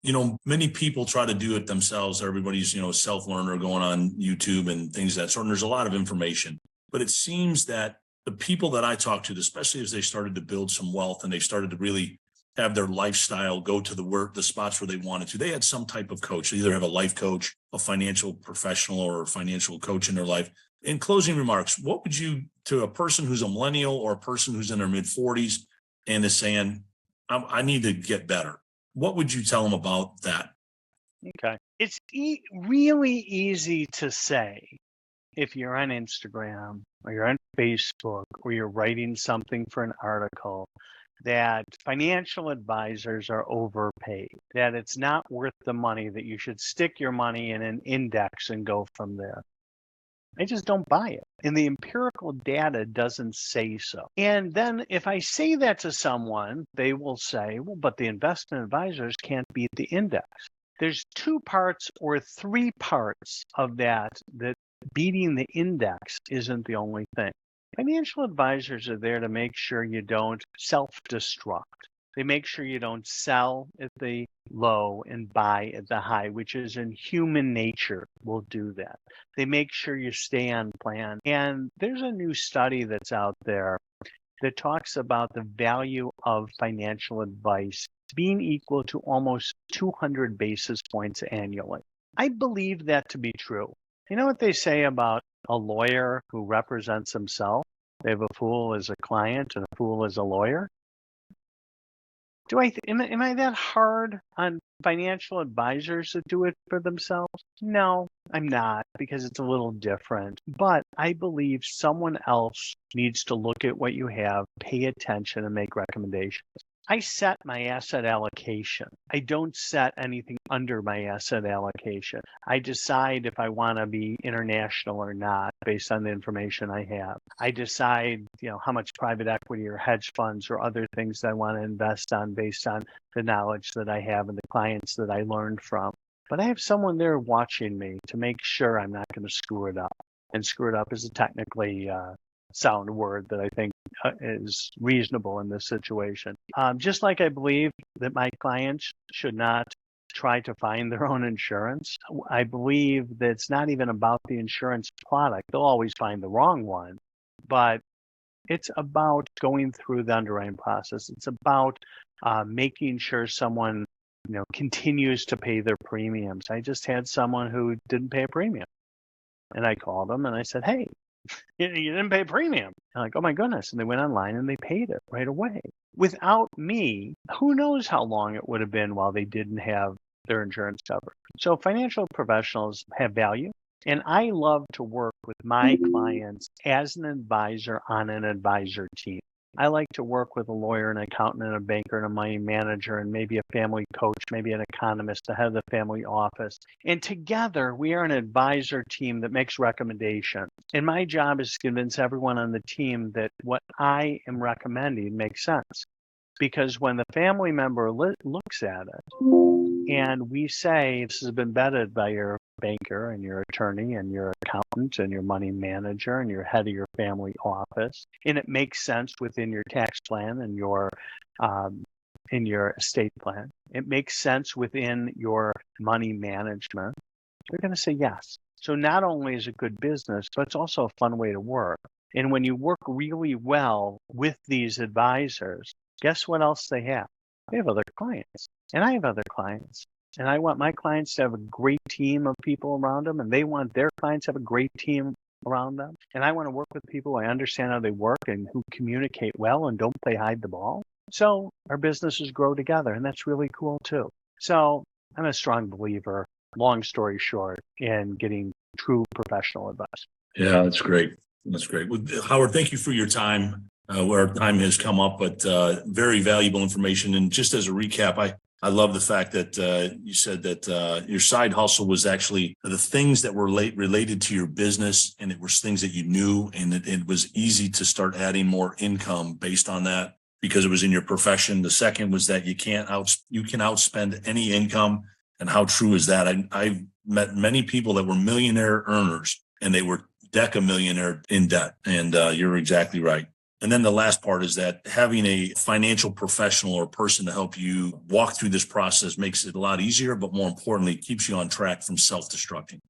Many people try to do it themselves. Everybody's, a self-learner going on YouTube and things of that sort. And there's a lot of information. But it seems that the people that I talk to, especially as they started to build some wealth and they started to really have their lifestyle go to the spots where they wanted to, they had some type of coach. They either have a life coach, a financial professional, or a financial coach in their life. In closing remarks, what would you, to a person who's a millennial or a person who's in their mid-40s and is saying, I need to get better, what would you tell them about that? Okay. It's really easy to say if you're on Instagram or you're on Facebook or you're writing something for an article that financial advisors are overpaid, that it's not worth the money, that you should stick your money in an index and go from there. I just don't buy it. And the empirical data doesn't say so. And then if I say that to someone, they will say, well, but the investment advisors can't beat the index. There's 2 parts or 3 parts of that beating the index isn't the only thing. Financial advisors are there to make sure you don't self-destruct. They make sure you don't sell at the low and buy at the high, which is in human nature. Will do that. They make sure you stay on plan. And there's a new study that's out there that talks about the value of financial advice being equal to almost 200 basis points annually. I believe that to be true. You know what they say about a lawyer who represents himself? They have a fool as a client and a fool as a lawyer. Am I that hard on financial advisors to do it for themselves? No, I'm not, because it's a little different. But I believe someone else needs to look at what you have, pay attention, and make recommendations. I set my asset allocation. I don't set anything under my asset allocation. I decide if I want to be international or not based on the information I have. I decide, how much private equity or hedge funds or other things that I want to invest on based on the knowledge that I have and the clients that I learned from. But I have someone there watching me to make sure I'm not going to screw it up. And screw it up is a technically sound word that I think is reasonable in this situation. Just like I believe that my clients should not try to find their own insurance, I believe that it's not even about the insurance product. They'll always find the wrong one, but it's about going through the underwriting process. It's about making sure someone continues to pay their premiums. I just had someone who didn't pay a premium, and I called them and I said, hey, you didn't pay premium. I'm like, oh my goodness. And they went online and they paid it right away. Without me, who knows how long it would have been while they didn't have their insurance covered. So financial professionals have value. And I love to work with my clients as an advisor on an advisor team. I like to work with a lawyer, an accountant, and a banker, and a money manager, and maybe a family coach, maybe an economist, the head of the family office. And together, we are an advisor team that makes recommendations. And my job is to convince everyone on the team that what I am recommending makes sense. Because when the family member looks at it, and we say, this has been vetted by your banker and your attorney and your accountant and your money manager and your head of your family office, and it makes sense within your tax plan and your in your estate plan, it makes sense within your money management, they're going to say yes. So not only is it good business, but it's also a fun way to work. And when you work really well with these advisors, guess what else they have? They have other clients, and I have other clients. And I want my clients to have a great team of people around them, and they want their clients to have a great team around them. And I want to work with people who I understand how they work and who communicate well and don't play hide the ball. So our businesses grow together, and that's really cool too. So I'm a strong believer, long story short, in getting true professional advice. Yeah, that's great. That's great. Well, Howard, thank you for your time. Where time has come up, but very valuable information. And just as a recap, I love the fact that you said that your side hustle was actually the things that were related to your business, and it was things that you knew, and it was easy to start adding more income based on that because it was in your profession. The second was that you can outspend any income, and how true is that? I've met many people that were millionaire earners, and they were decamillionaire in debt, and you're exactly right. And then the last part is that having a financial professional or person to help you walk through this process makes it a lot easier, but more importantly, keeps you on track from self-destructing.